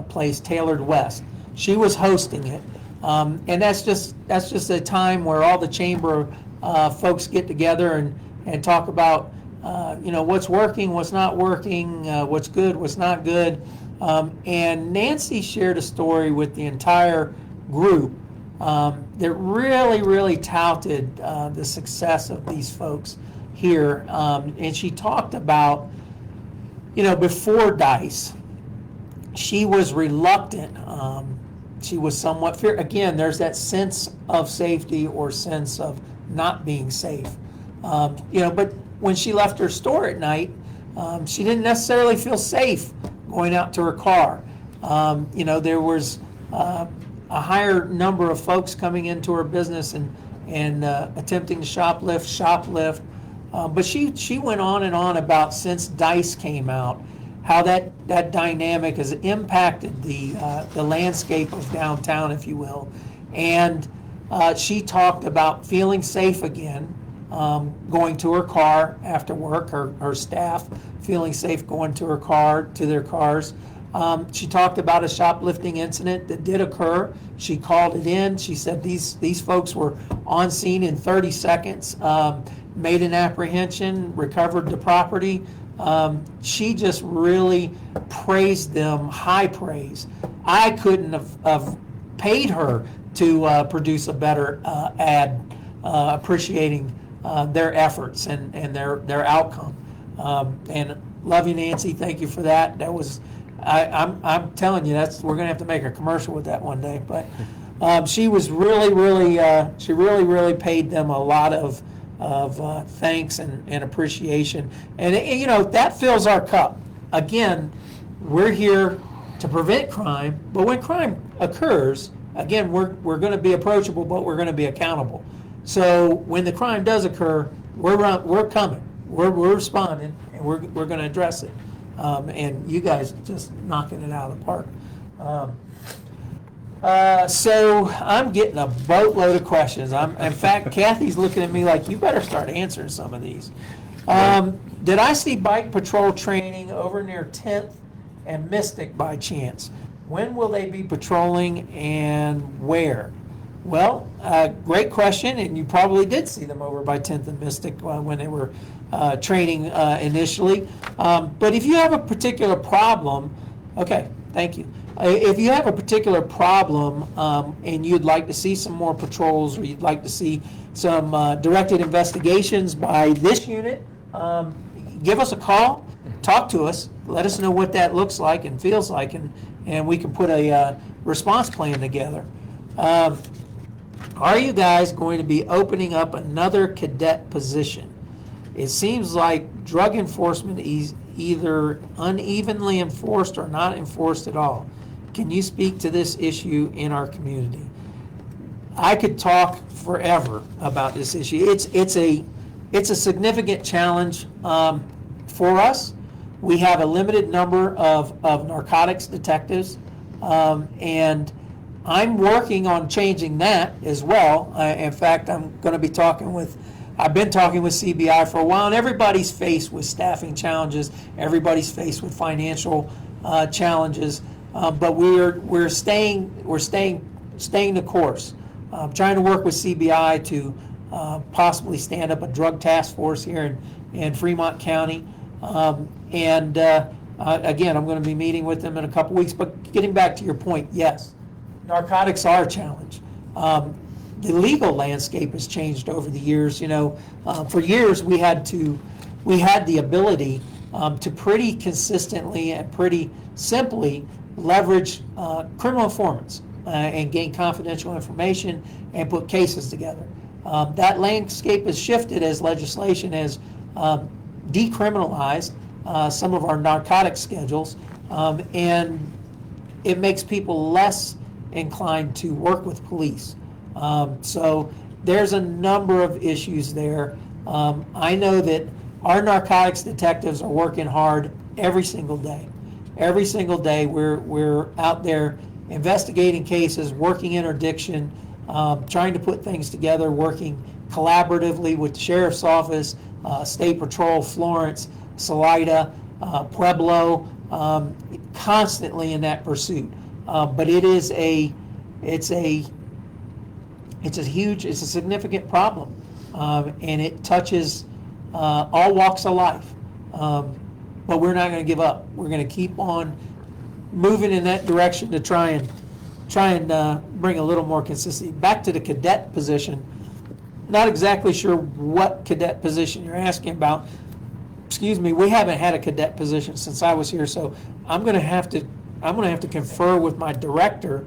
place, Tailored West. She was hosting it, and that's just a time where all the chamber folks get together and talk about what's working, what's not working, what's good, what's not good. And Nancy shared a story with the entire group that really touted the success of these folks here. And she talked about, before DICE, she was reluctant. She was somewhat fear. Again, there's that sense of safety or sense of not being safe. But when she left her store at night, she didn't necessarily feel safe going out to her car. There was a higher number of folks coming into her business and attempting to shoplift. But she went on and on about, since DICE came out, how that dynamic has impacted the landscape of downtown, if you will. And she talked about feeling safe again, going to her car after work, her staff feeling safe going to their cars. She talked about a shoplifting incident that did occur. She called it in. She said these folks were on scene in 30 seconds, made an apprehension, recovered the property. She just really praised them, high praise. I couldn't have paid her to produce a better ad appreciating their efforts and their outcome. And love you, Nancy. Thank you for that. That was, I'm telling you, we're gonna have to make a commercial with that one day. But she was she really paid them a lot of thanks and appreciation, and that fills our cup. Again, we're here to prevent crime, but when crime occurs, again, we're going to be approachable, but we're going to be accountable. So when the crime does occur, we're coming, we're responding, and we're going to address it. And you guys just knocking it out of the park. So I'm getting a boatload of questions. In fact, Kathy's looking at me like, you better start answering some of these. Did I see bike patrol training over near 10th and Mystic by chance? When will they be patrolling and where? Well, great question, and you probably did see them over by 10th and Mystic when they were training initially. But if you have a particular problem, okay, thank you. If you have a particular problem and you'd like to see some more patrols, or you'd like to see some directed investigations by this unit, give us a call, talk to us, let us know what that looks like and feels like, and we can put a response plan together. Are you guys going to be opening up another cadet position? It seems like drug enforcement is either unevenly enforced or not enforced at all. Can you speak to this issue in our community? I could talk forever about this issue. It's a significant challenge for us. We have a limited number of narcotics detectives, and I'm working on changing that as well. In fact, I've been talking with CBI for a while, and everybody's faced with staffing challenges. Everybody's faced with financial challenges, but we're staying the course. Trying to work with CBI to possibly stand up a drug task force here in Fremont County, and again, I'm going to be meeting with them in a couple weeks. But getting back to your point, yes, narcotics are a challenge. The legal landscape has changed over the years. For years we had the ability to pretty consistently and pretty simply leverage criminal informants and gain confidential information and put cases together. That landscape has shifted as legislation has decriminalized some of our narcotic schedules, and it makes people less inclined to work with police. So there's a number of issues there. I know that our narcotics detectives are working hard every single day. Every single day we're out there investigating cases, working interdiction, trying to put things together, working collaboratively with the Sheriff's Office, State Patrol, Florence, Salida, Pueblo, constantly in that pursuit. But it's a significant problem, and it touches all walks of life. But we're not going to give up. We're going to keep on moving in that direction to try and bring a little more consistency. Back to the cadet position. Not exactly sure what cadet position you're asking about. Excuse me, we haven't had a cadet position since I was here, so I'm going to have to confer with my director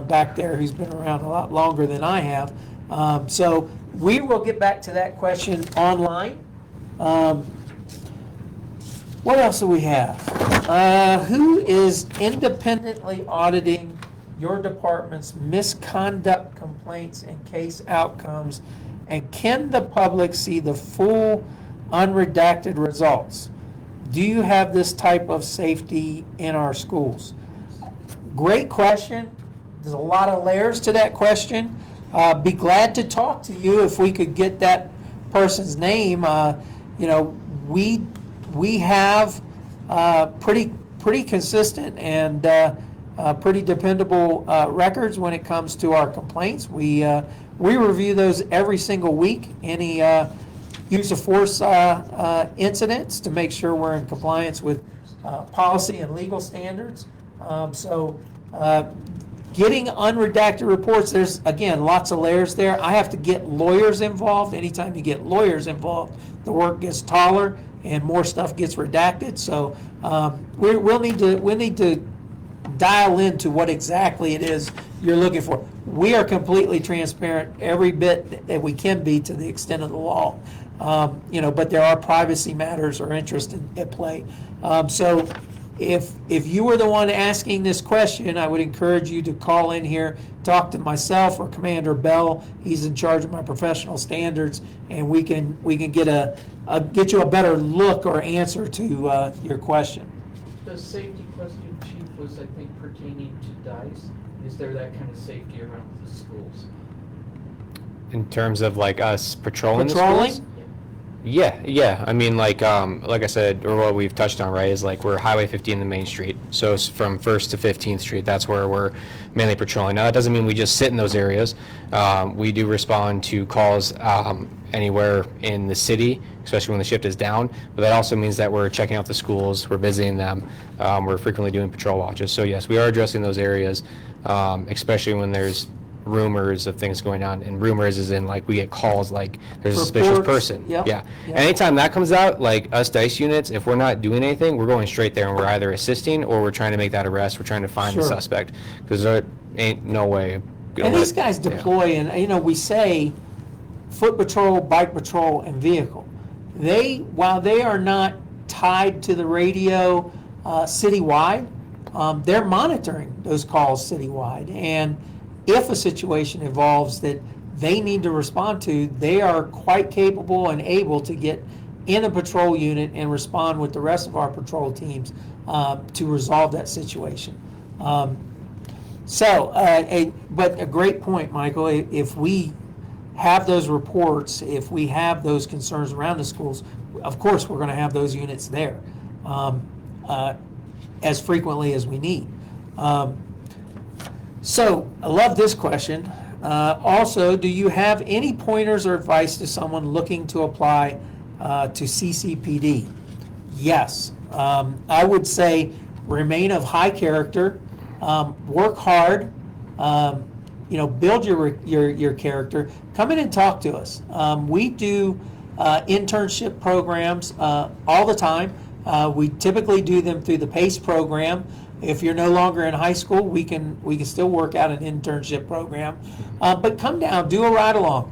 back there, who's been around a lot longer than I have. So we will get back to that question online. What else do we have? Who is independently auditing your department's misconduct complaints and case outcomes, and can the public see the full unredacted results? Do you have this type of safety in our schools? Great question. There's a lot of layers to that question. Be glad to talk to you if we could get that person's name. We have pretty consistent and pretty dependable records when it comes to our complaints. We review those every single week. Any use of force incidents to make sure we're in compliance with policy and legal standards. Getting unredacted reports, there's, again, lots of layers there. I have to get lawyers involved. Anytime you get lawyers involved, the work gets taller and more stuff gets redacted. So we'll need to dial into what exactly it is you're looking for. We are completely transparent every bit that we can be to the extent of the law. But there are privacy matters or interest at play. So if you were the one asking this question, I would encourage you to call in here, talk to myself or Commander Bell. He's in charge of my professional standards, and we can get you a better look or answer to your question. The safety question, Chief, was, I think, pertaining to DICE. Is there that kind of safety around the schools? In terms of like us patrolling the Patrolling? schools? Yeah. I mean, like I said, or what we've touched on, right, is like we're Highway 50 in the Main Street. So it's from 1st to 15th Street, that's where we're mainly patrolling. Now, that doesn't mean we just sit in those areas. We do respond to calls anywhere in the city, especially when the shift is down. But that also means that we're checking out the schools, we're visiting them, we're frequently doing patrol watches. So yes, we are addressing those areas, especially when there's rumors of things going on, and rumors is in like we get calls like there's a suspicious Reports. person. Yep. Yeah. Yep. Anytime that comes out, like us DICE units, if we're not doing anything, we're going straight there and we're either assisting or we're trying to make that arrest. We're trying to find the Sure. suspect because there ain't no way. And these guys deploy, and you know, we say foot patrol, bike patrol, and vehicle. While they are not tied to the radio citywide, they're monitoring those calls citywide. And if a situation evolves that they need to respond to, they are quite capable and able to get in a patrol unit and respond with the rest of our patrol teams to resolve that situation. But a great point, Michael. If we have those reports, if we have those concerns around the schools, of course we're going to have those units there as frequently as we need. So I love this question. Also, do you have any pointers or advice to someone looking to apply to CCPD? Yes. I would say remain of high character, work hard, build your character. Come in and talk to us. We do internship programs all the time. We typically do them through the PACE program. If you're no longer in high school, we can still work out an internship program. But come down, do a ride along.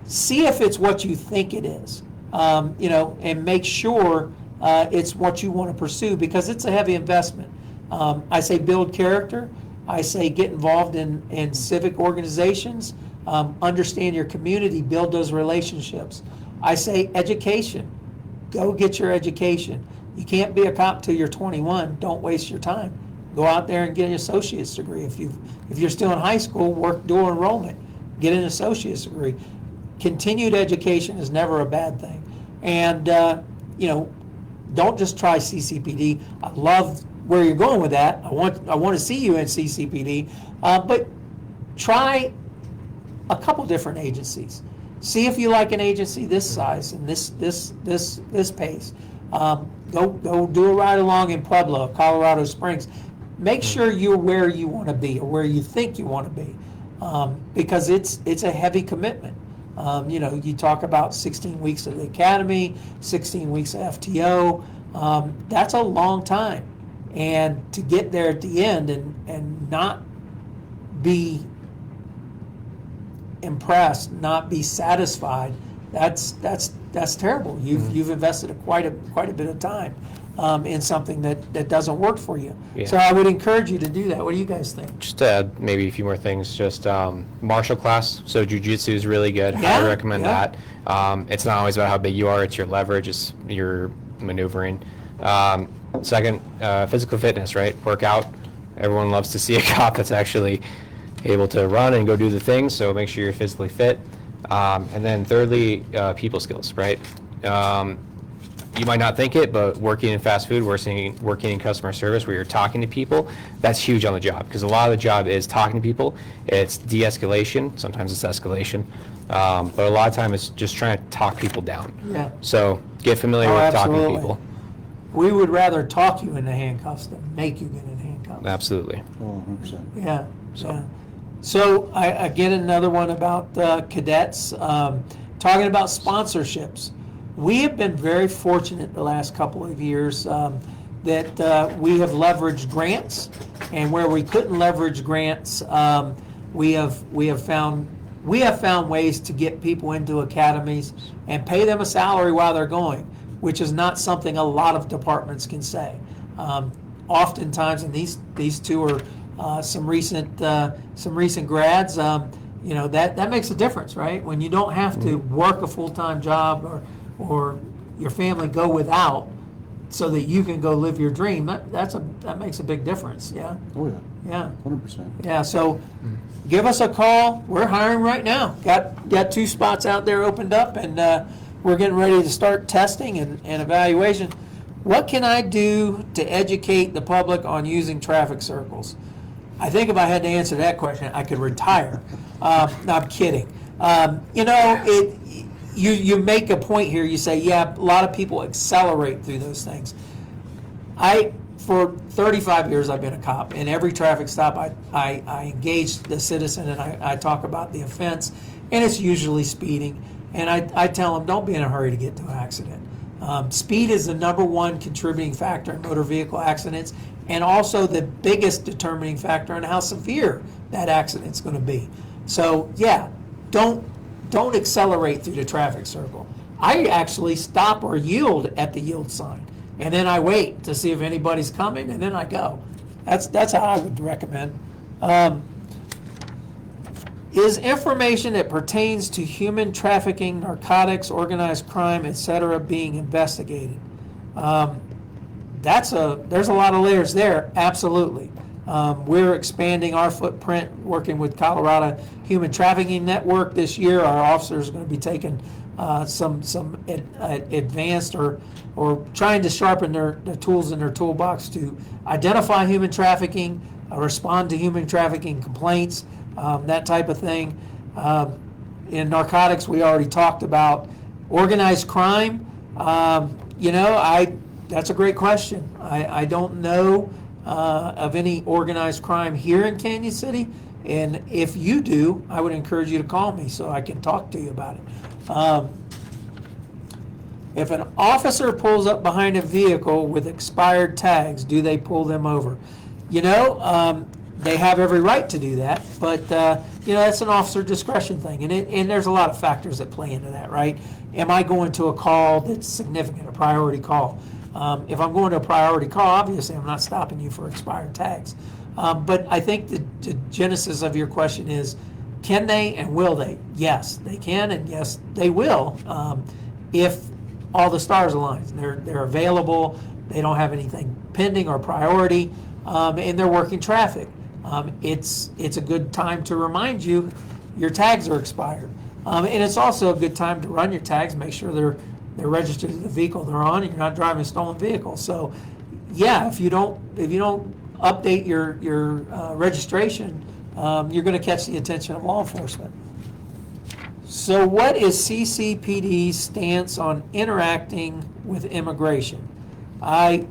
See if it's what you think it is. And make sure it's what you want to pursue, because it's a heavy investment. I say build character. I say get involved in civic organizations. Understand your community, build those relationships. I say education. Go get your education. You can't be a cop till you're 21. Don't waste your time. Go out there and get an associate's degree. If you're still in high school, work dual enrollment. Get an associate's degree. Continued education is never a bad thing. And don't just try CCPD. I love where you're going with that. I want to see you in CCPD, but try a couple different agencies. See if you like an agency this size and this pace. Go do a ride along in Pueblo, Colorado Springs. Make sure you're where you want to be or where you think you want to be, because it's a heavy commitment. You talk about 16 weeks of the academy, 16 weeks of FTO. That's a long time, and to get there at the end and not be impressed, not be satisfied, that's terrible. You've invested quite a bit of time in something that doesn't work for you. Yeah. So I would encourage you to do that. What do you guys think? Just to add maybe a few more things, just martial class. So jiu-jitsu is really good. Yeah, I recommend yeah. that. It's not always about how big you are. It's your leverage. It's your maneuvering. Second, physical fitness, right? Work out. Everyone loves to see a cop that's actually able to run and go do the things, so make sure you're physically fit. And then thirdly, people skills, right? You might not think it, but working in fast food, working in customer service where you're talking to people, that's huge on the job, because a lot of the job is talking to people. It's de-escalation. Sometimes it's escalation. But a lot of time it's just trying to talk people down. Yeah. So get familiar with talking to absolutely. people. We would rather talk you into handcuffs than make you get in handcuffs. Absolutely. Oh, 100%. Yeah. So I get another one about cadets, talking about sponsorships. We have been very fortunate the last couple of years that we have leveraged grants, and where we couldn't leverage grants, we have found ways to get people into academies and pay them a salary while they're going, which is not something a lot of departments can say. Oftentimes, and these two are some recent grads. That makes a difference, right? When you don't have to work a full-time job or your family go without, so that you can go live your dream. That makes a big difference. Yeah. Oh, yeah. Yeah. 100%. Yeah. So give us a call. We're hiring right now. Got 2 spots out there opened up, and we're getting ready to start testing and evaluation. What can I do to educate the public on using traffic circles? I think if I had to answer that question, I could retire. No, I'm kidding. You make a point here. You say, yeah, a lot of people accelerate through those things. For 35 years, I've been a cop. In every traffic stop, I engage the citizen and I talk about the offense, and it's usually speeding. And I tell them, don't be in a hurry to get to an accident. Speed is the #1 contributing factor in motor vehicle accidents, and also the biggest determining factor in how severe that accident's going to be. So yeah, don't accelerate through the traffic circle. I actually stop or yield at the yield sign, and then I wait to see if anybody's coming, and then I go. That's how I would recommend. Is information that pertains to human trafficking, narcotics, organized crime, etc., being investigated? There's a lot of layers there. Absolutely. We're expanding our footprint, working with Colorado Human Trafficking Network this year. Our officers are going to be taking some advanced or trying to sharpen their tools in their toolbox to identify human trafficking, respond to human trafficking complaints, that type of thing. In narcotics, we already talked about organized crime. That's a great question. I don't know of any organized crime here in Canyon City, and if you do, I would encourage you to call me so I can talk to you about it. If an officer pulls up behind a vehicle with expired tags, do they pull them over? They have every right to do that, but that's an officer discretion thing, and there's a lot of factors that play into that, right? Am I going to a call that's significant, a priority call? If I'm going to a priority call, obviously I'm not stopping you for expired tags. But I think the genesis of your question is, can they and will they? Yes, they can, and yes, they will, if all the stars align. They're available, they don't have anything pending or priority, and they're working traffic. It's a good time to remind you your tags are expired. And it's also a good time to run your tags, make sure they're registered to the vehicle they're on, and you're not driving a stolen vehicle. So, yeah, if you don't update your registration, you're going to catch the attention of law enforcement. So, what is CCPD's stance on interacting with immigration? I've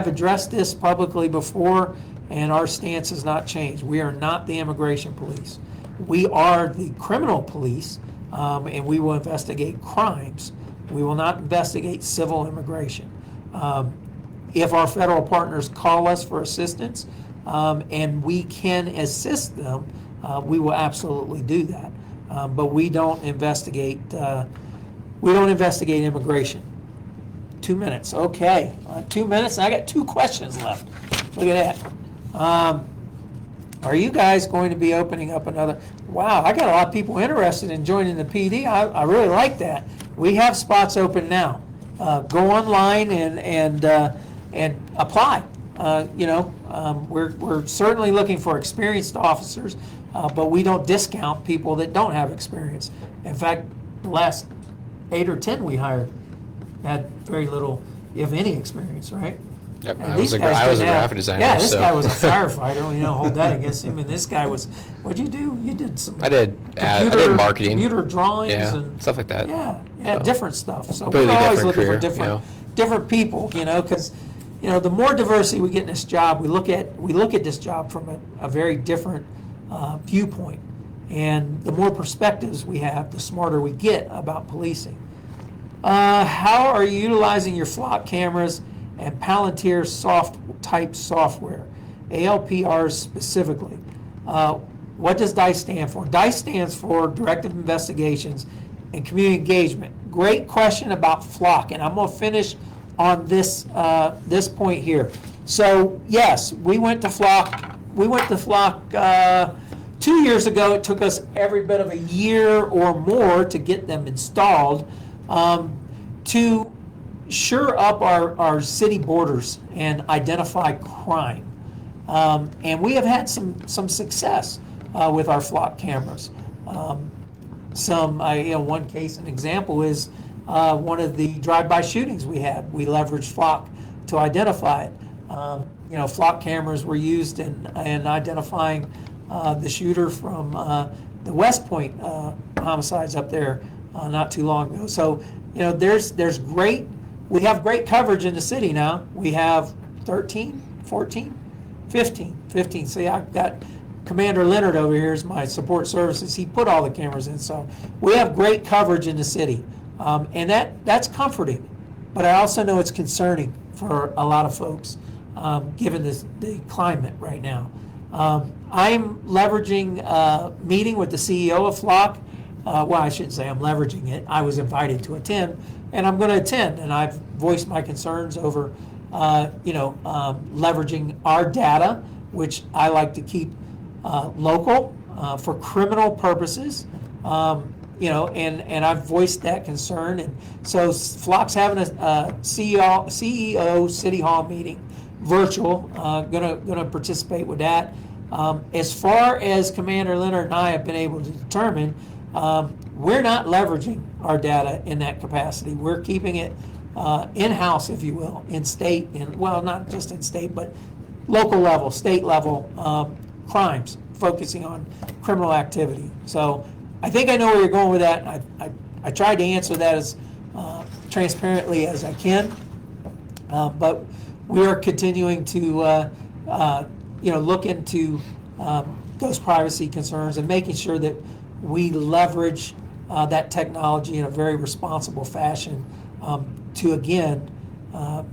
addressed this publicly before, and our stance has not changed. We are not the immigration police. We are the criminal police, and we will investigate crimes. We will not investigate civil immigration. If our federal partners call us for assistance, and we can assist them, we will absolutely do that. But we don't investigate. We don't investigate immigration. 2 minutes. Okay, 2 minutes. I got 2 questions left. Look at that. Are you guys going to be opening up another? Wow, I got a lot of people interested in joining the PD. I really like that. We have spots open now. Go online and apply. We're certainly looking for experienced officers, but we don't discount people that don't have experience. In fact, the last 8 or 10 we hired had very little, if any, experience, right? Yep, And I these was a guys graphic didn't have- designer. Yeah, this so. guy was a firefighter. Hold that against him. And this guy was. What'd you do? You did some. I did marketing. computer drawings, Yeah, and stuff like that. Yeah, So, different stuff. So completely we're always different looking career, for different people. Because the more diversity we get in this job, we look at this job from a very different viewpoint, and the more perspectives we have, the smarter we get about policing. How are you utilizing your flock cameras and Palantir type software, ALPRs specifically? What does DICE stand for? DICE stands for Directive Investigations and Community Engagement. Great question about flock, and I'm going to finish on this point here. So yes, we went to flock. 2 years ago. It took us every bit of a year or more to get them installed, to shore up our city borders and identify crime. And we have had some success with our flock cameras. one case, an example is one of the drive-by shootings we had. We leveraged Flock to identify it. Flock cameras were used in identifying the shooter from the West Point homicides up there not too long ago. So, there's we have great coverage in the city now. We have 13, 14, 15. See, I've got Commander Leonard over here is my support services. He put all the cameras in. So we have great coverage in the city. And that's comforting. But I also know it's concerning for a lot of folks, given the climate right now. I'm leveraging meeting with the CEO of Flock. Well, I shouldn't say I'm leveraging it. I was invited to attend, and I'm going to attend. And I've voiced my concerns over, leveraging our data, which I like to keep local for criminal purposes. And I've voiced that concern. And so Flock's having a CEO City Hall meeting, virtual, gonna participate with that. As far as Commander Leonard and I have been able to determine, we're not leveraging our data in that capacity. We're keeping it in-house, if you will, in state, not just in state, but local level, state level crimes, focusing on criminal activity. So I think I know where you're going with that. I tried to answer that as transparently as I can, but we are continuing to look into those privacy concerns and making sure that we leverage that technology in a very responsible fashion to again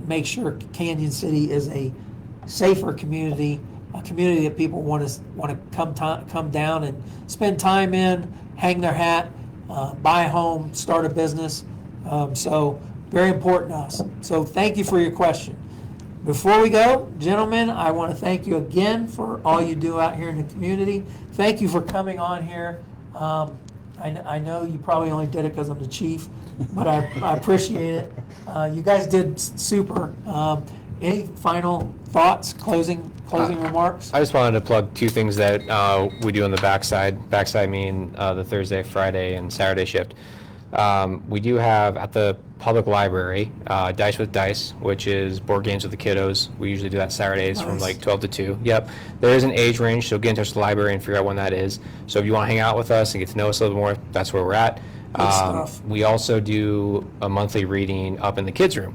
make sure Canyon City is a safer community, a community that people want to come down and spend time in, hang their hat, buy a home, start a business. So very important to us. So thank you for your question. Before we go, gentlemen, I want to thank you again for all you do out here in the community. Thank you for coming on here. I know you probably only did it because I'm the chief, but I appreciate it. You guys did super. Any final thoughts, closing remarks? I just wanted to plug two things that we do on the backside. Backside mean the Thursday, Friday, and Saturday shift. We do have at the public library Dice with Dice, which is board games with the kiddos. We usually do that Saturdays from like 12 to 2. Yep. There is an age range, so get in touch with the library and figure out when that is. So if you want to hang out with us and get to know us a little more, that's where we're at. Good stuff. We also do a monthly reading up in the kids' room.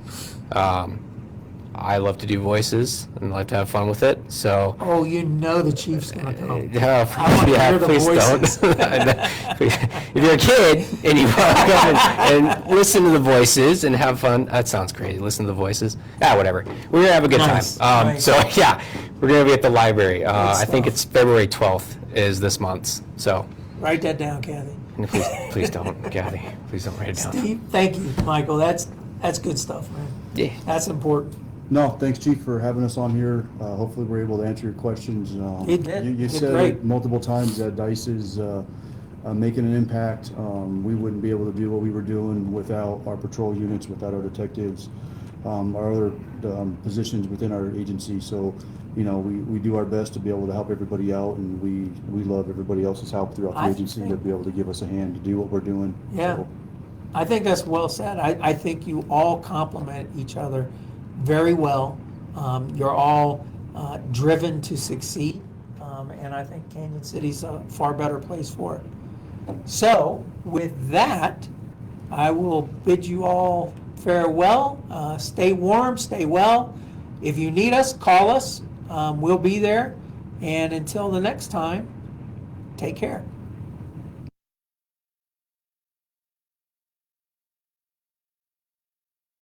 I love to do voices and like to have fun with it. So. Oh, the chief's gonna come. Yeah, I want to hear the please voices. don't. If you're a kid and you want to come and listen to the voices and have fun, that sounds crazy. Listen to the voices. Whatever. We're gonna have a good Nice. time. Nice. So yeah, we're gonna be at the library. I think stuff. it's February 12th is this month. So. Write that down, Kathy. Please don't, Kathy. Please don't write it down. Steve, thank you, Michael. That's good stuff, man. Yeah. That's important. No, thanks, Chief, for having us on here. Hopefully, we're able to answer your questions. You did. You Did said great. it multiple times that DICE is making an impact. We wouldn't be able to do what we were doing without our patrol units, without our detectives, our other positions within our agency. So, we do our best to be able to help everybody out, and we love everybody else's help throughout the I agency to think- be able to give us a hand to do what we're doing. Yeah. So, I think that's well said. I think you all complement each other very well. You're all driven to succeed, and I think Canyon City's a far better place for it. So, with that, I will bid you all farewell. Stay warm, stay well. If you need us, call us. We'll be there. And until the next time, take care.